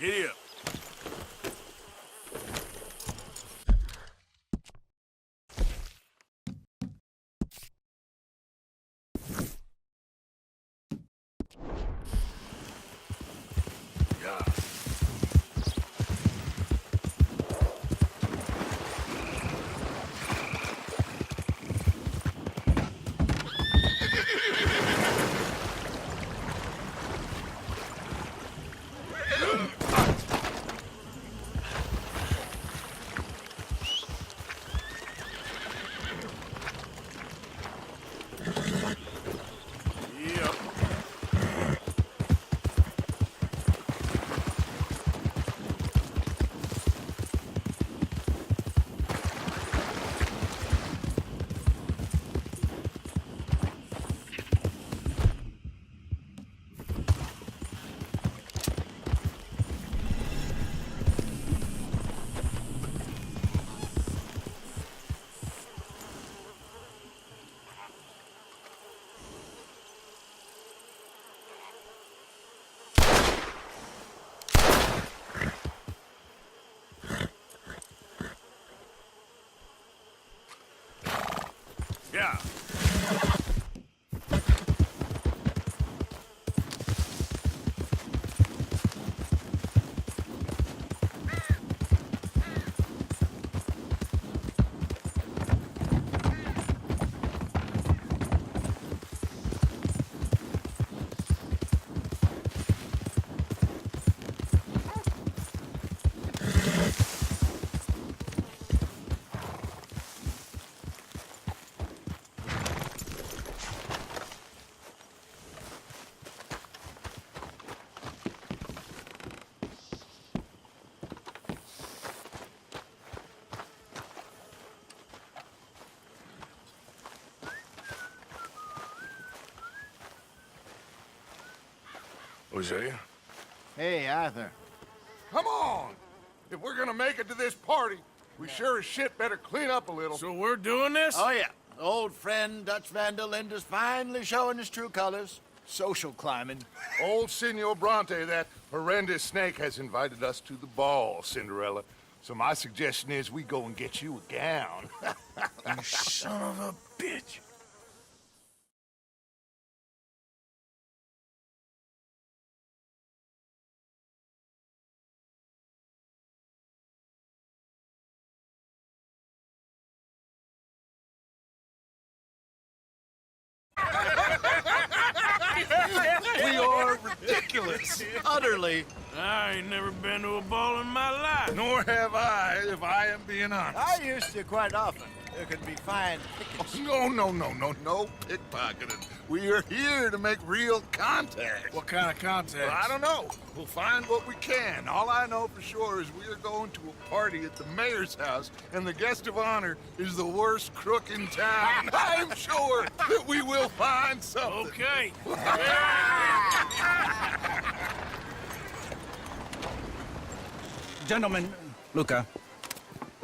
Giddy up. Yeah. Hosea? Hey, Arthur. Come on! If we're gonna make it to this party, we sure as shit better clean up a little. So we're doing this? Oh, yeah. Old friend Dutch Van der Linde's finally showing his true colors. Social climbing. Old Senor Bronte, that horrendous snake, has invited us to the ball, Cinderella. So my suggestion is we go and get you a gown. You son of a bitch. We are ridiculous. Utterly. I ain't never been to a ball in my life. Nor have I, if I am being honest. I used to quite often. There could be fine pickings. No pickpocketing. We are here to make real contact. What kind of contact? Well, I don't know. We'll find what we can. All I know for sure is we are going to a party at the mayor's house, and the guest of honor is the worst crook in town. I'm sure that we will find something. Okay. Gentlemen, Luca,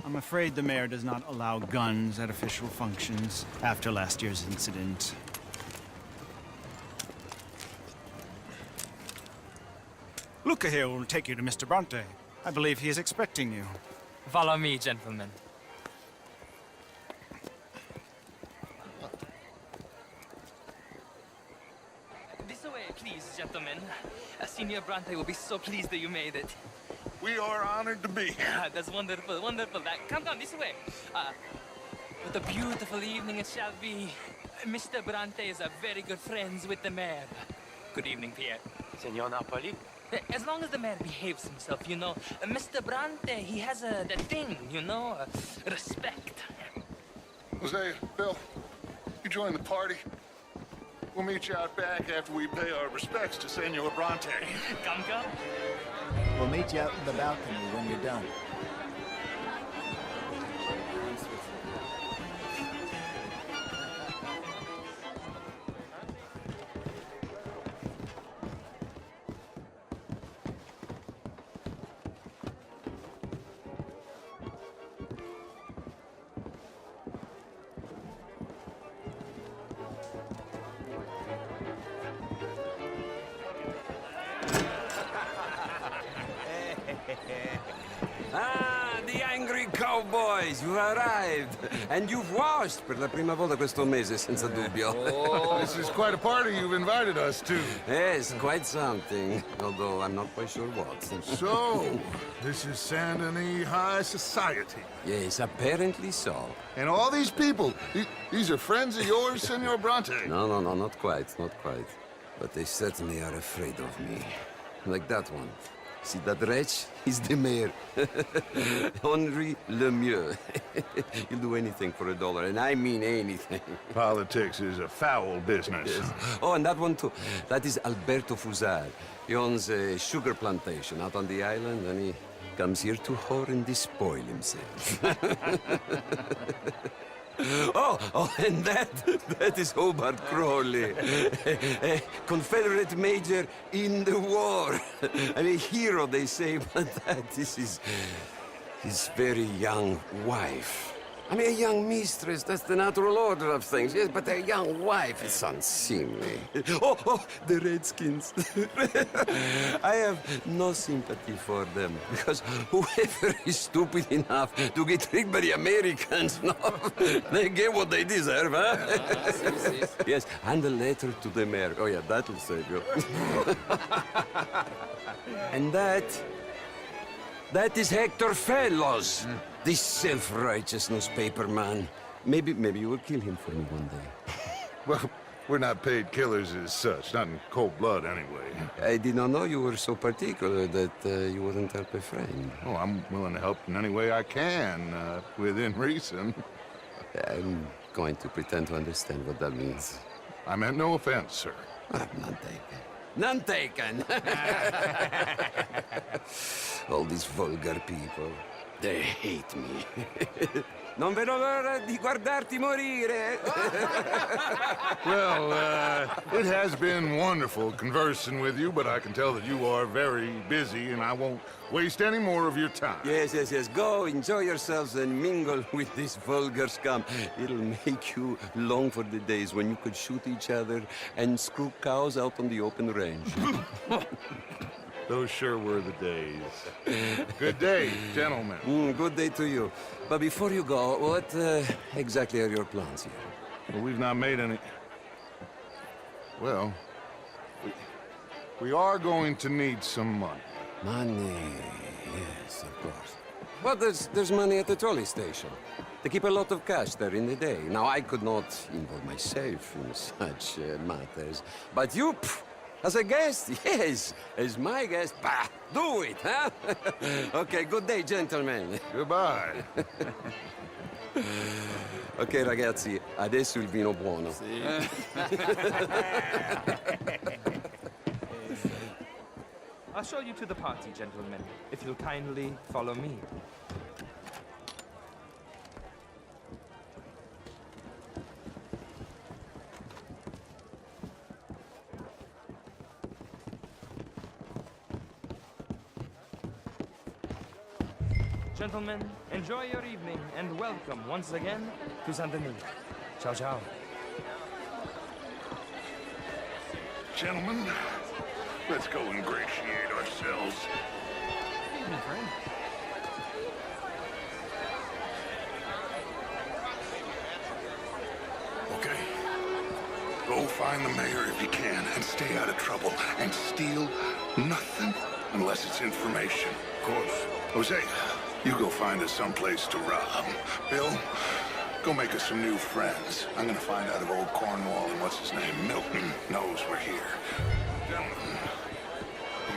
I'm afraid the mayor does not allow guns at official functions after last year's incident. Luca here will take you to Mr. Bronte. I believe he is expecting you. Follow me, gentlemen. This way, please, gentlemen. Senior Bronte will be so pleased that you made it. We are honored to be here. That's wonderful, wonderful. Come this way. What a beautiful evening it shall be. Mr. Bronte is very good friends with the mayor. Good evening, Pierre. Senor Napoli? As long as the mayor behaves himself, you know. Mr. Bronte, he has that thing, you know, respect. Hosea, Bill, you join the party. We'll meet you out back after we pay our respects to Senor Bronte. Come. We'll meet you out in the balcony when you're done. Ah, the angry cowboys, you've arrived. And you've washed per la prima volta questo mese, senza dubbio. This is quite a party you've invited us to. Yes, quite something. Although I'm not quite sure what. So, this is Saint Denis High Society. Yes, apparently so. And all these people, these are friends of yours, Senor Bronte? No, not quite, not quite. But they certainly are afraid of me. Like that one. See that wretch? He's the mayor. Henri Lemieux. He'll do anything for $1, and I mean anything. Politics is a foul business. Yes. Oh, and that one too. That is Alberto Fusar. He owns a sugar plantation out on the island, and he comes here to whore and despoil himself. Oh, and that is Hobart Crawley, a Confederate major in the war. I mean, hero, they say, but that is his very young wife. I mean, a young mistress, that's the natural order of things, yes, but a young wife is unseemly. Oh, the Redskins. I have no sympathy for them, because whoever is stupid enough to get tricked by the Americans, no, they get what they deserve, huh? Yes, and a letter to the mayor. Oh, yeah, that'll save you. And that is Hector Fellows. This self-righteous newspaper man. Maybe you will kill him for me one day. Well, we're not paid killers as such, not in cold blood anyway. I did not know you were so particular that you wouldn't help a friend. Oh, I'm willing to help in any way I can, within reason. I'm going to pretend to understand what that means. I meant no offense, sir. None taken. None taken! All these vulgar people. They hate me. Non vedo l'ora di guardarti morire. Well, it has been wonderful conversing with you, but I can tell that you are very busy, and I won't waste any more of your time. Yes. Go, enjoy yourselves, and mingle with this vulgar scum. It'll make you long for the days when you could shoot each other and screw cows out on the open range. Those sure were the days. Good day, gentlemen. Good day to you. But before you go, what exactly are your plans here? Well, we've not made any... Well, we are going to need some money. Money, yes, of course. But there's money at the trolley station. They keep a lot of cash there in the day. Now, I could not involve myself in such matters. But you, as a guest, yes, as my guest, bah, do it, huh? Okay, good day, gentlemen. Goodbye. Ok, ragazzi, adesso il vino buono. I'll show you to the party, gentlemen, if you'll kindly follow me. Gentlemen, enjoy your evening and welcome once again to Saint Denis. Ciao, ciao. Gentlemen, let's go ingratiate ourselves. Okay. Go find the mayor if you can and stay out of trouble and steal nothing unless it's information. Of course. Jose, you go find us someplace to rob. Bill, go make us some new friends. I'm gonna find out if old Cornwall and what's his name, Milton, knows we're here. Gentlemen, be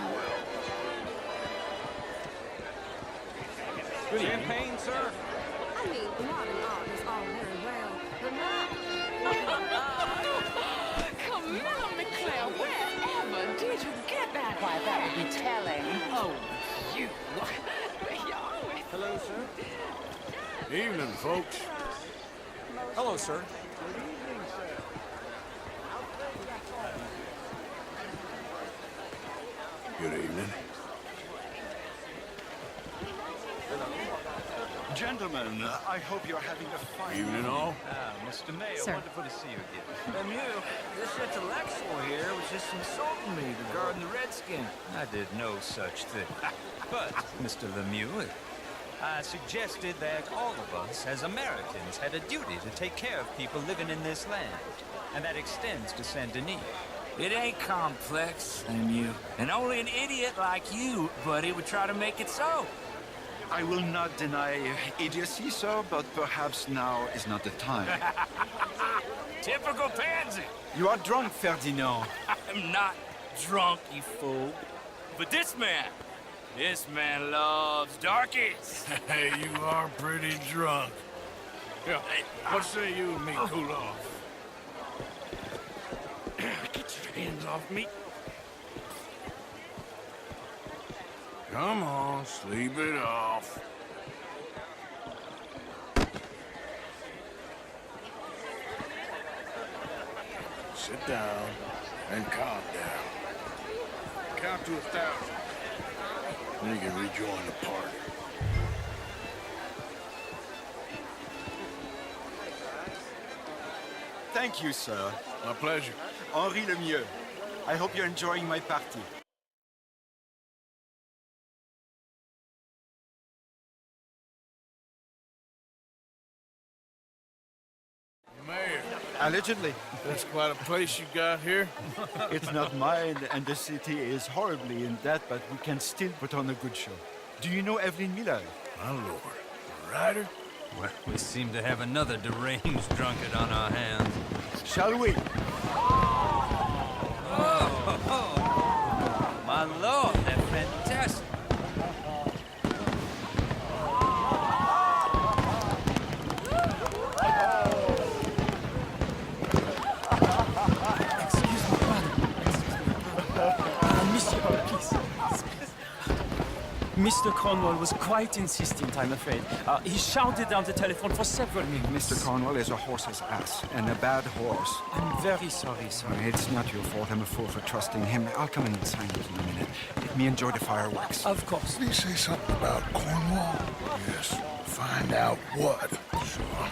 well. Champagne, sir? I mean, modern art is all very well, but not... Come on, McClare, wherever did you get that? Why, that would be telling. Oh, you. Hello, sir. Evening, folks. Hello, sir. Good evening. Gentlemen, I hope you're having a fine Evening, all. Mr. Mayor, Sir. wonderful to see you again. Lemieux, This intellectual here was just insulting me regarding the Redskin. I did no such thing. But, Mr. Lemieux, I suggested that all of us, as Americans, had a duty to take care of people living in this land. And that extends to Saint Denis. It ain't complex, Lemieux. And only an idiot like you, buddy, would try to make it so. I will not deny idiocy, sir, but perhaps now is not the time. Typical pansy. You are drunk, Ferdinand. I'm not drunk, you fool. But this man loves darkies. Hey, you are pretty drunk. Yeah, what say you and me cool off? Get your hands off me. Come on, sleep it off. Sit down and calm down. Count to 1,000. Then you can rejoin the party. Thank you, sir. My pleasure. Henri Lemieux. I hope you're enjoying my party. Mayor. Allegedly. That's quite a place you got here. It's not mine, and the city is horribly in debt, but we can still put on a good show. Do you know Evelyn Miller? My lord. A writer? Well, we seem to have another deranged drunkard on our hands. Shall we? My lord, they're fantastic. Mr. Cornwall was quite insistent, I'm afraid. He shouted down the telephone for several minutes. Mr. Cornwall is a horse's ass, and a bad horse. I'm very sorry, sir. It's not your fault. I'm a fool for trusting him. I'll come in and sign it in a minute. Let me enjoy the fireworks. Of course. Did he say something about Cornwall? Yes. Find out what. Sure.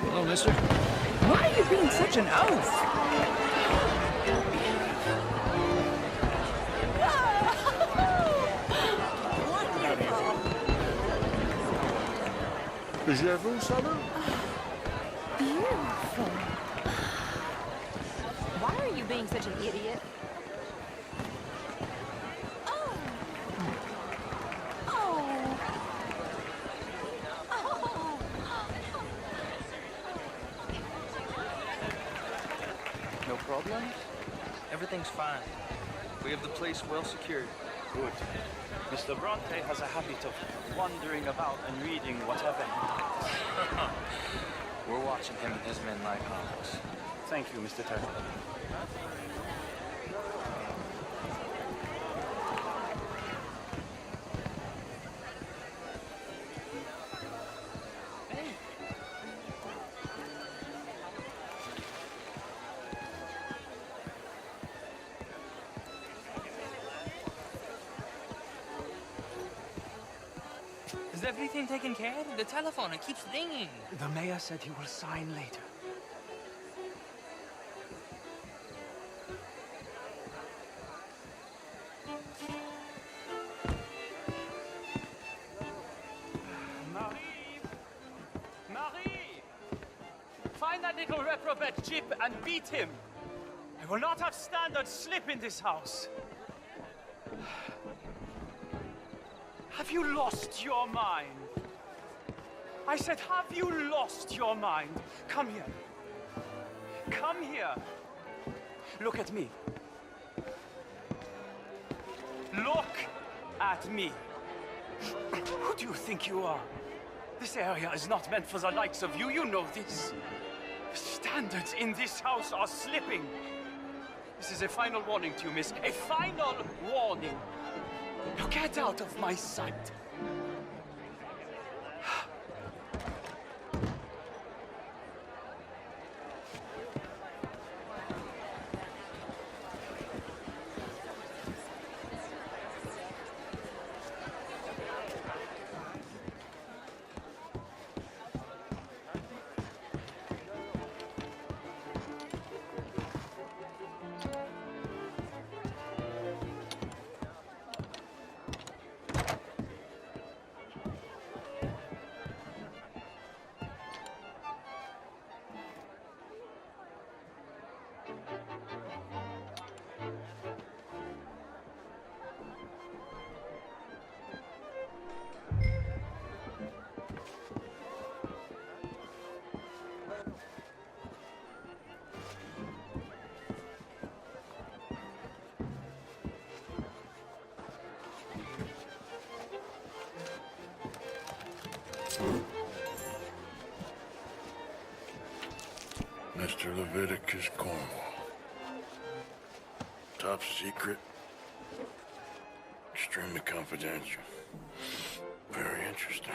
Hello, mister. Why are you being such an oaf? Vous, Southern? Beautiful. Why are you being such an idiot? Oh. Oh. Oh. No problem? Everything's fine. We have the place well secured. Good. Mr. Bronte has a habit of wandering about and reading whatever he likes. We're watching him and his men like hawks. Thank you, Mr. Turner. Is everything taken care of? The telephone, it keeps ringing. The mayor said he will sign later. Marie! Find that little reprobate Chip and beat him. I will not have standard slip in this house. Have you lost your mind? I said, have you lost your mind? Come here. Come here. Look at me. Look at me. Who do you think you are? This area is not meant for the likes of you. You know this. The standards in this house are slipping. This is a final warning to you, miss. A final warning. Now get out of my sight. Mr. Leviticus Cornwall. Top secret. Extremely confidential. Very interesting.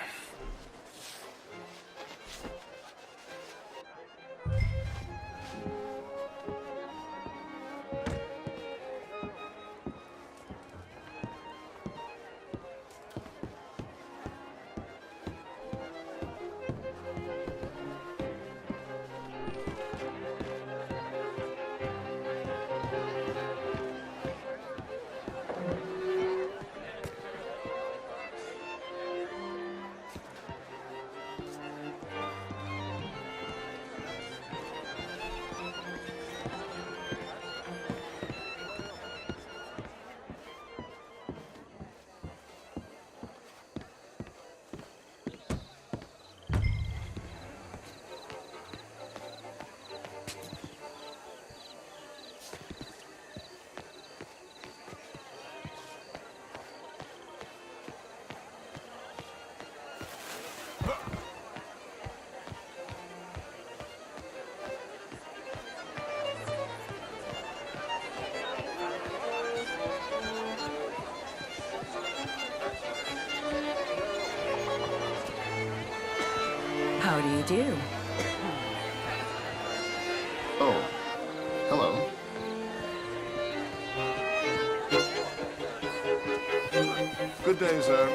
How do you do? Oh, hello. Good day, sir.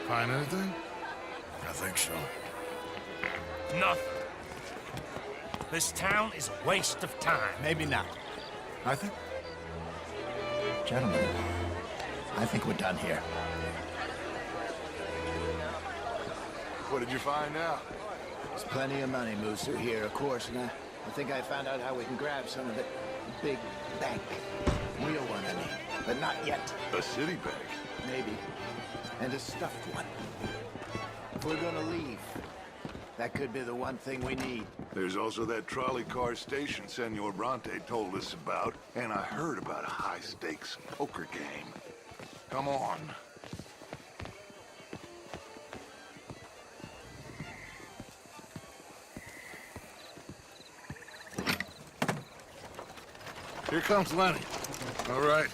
Find anything? I think so. Nothing. This town is a waste of time. Maybe not. I think... Gentlemen, I think we're done here. What did you find out? There's plenty of money moves through here, of course, and I think I found out how we can grab some of it. Big bank. Real one, I mean. But not yet. A city bank? Maybe. And a stuffed one. If we're gonna leave, that could be the one thing we need. There's also that trolley car station Senor Bronte told us about, and I heard about a high-stakes poker game. Come on. Here comes Lenny. All right,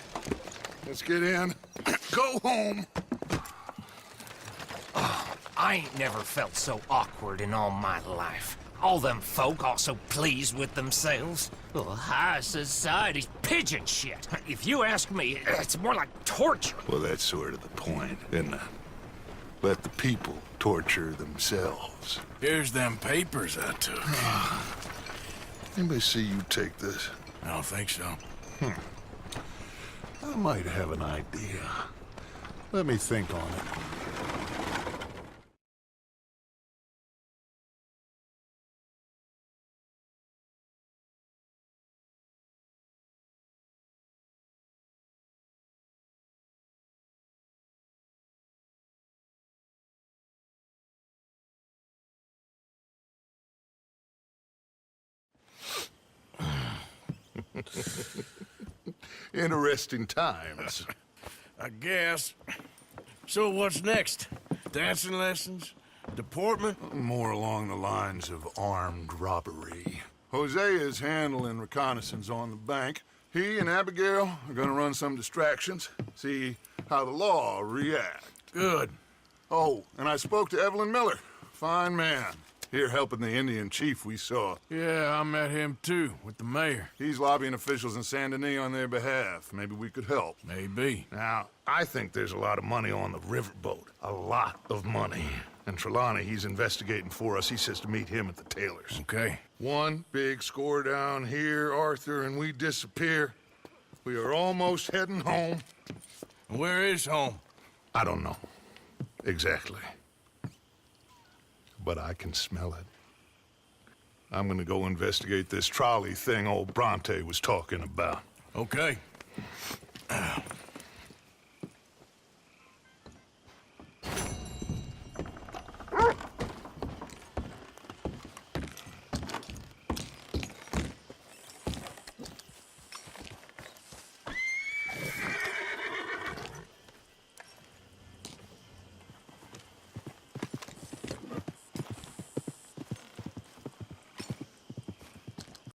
let's get in. Go home. I ain't never felt so awkward in all my life. All them folk all so pleased with themselves. Oh, high society's pigeon shit. If you ask me, it's more like torture. Well, that's sort of the point, isn't it? Let the people torture themselves. Here's them papers I took. Anybody see you take this? I don't think so. I might have an idea. Let me think on it. Interesting times. I guess. So what's next? Dancing lessons? Deportment? More along the lines of armed robbery. Jose is handling reconnaissance on the bank. He and Abigail are gonna run some distractions, see how the law react. Good. Oh, and I spoke to Evelyn Miller. Fine man. Here helping the Indian chief we saw. Yeah, I met him too, with the mayor. He's lobbying officials in Saint Denis on their behalf. Maybe we could help. Maybe. Now, I think there's a lot of money on the riverboat. A lot of money. And Trelawney, he's investigating for us. He says to meet him at the Taylor's. Okay. One big score down here, Arthur, and we disappear. We are almost heading home. Where is home? I don't know. Exactly. But I can smell it. I'm gonna go investigate this trolley thing old Bronte was talking about. Okay.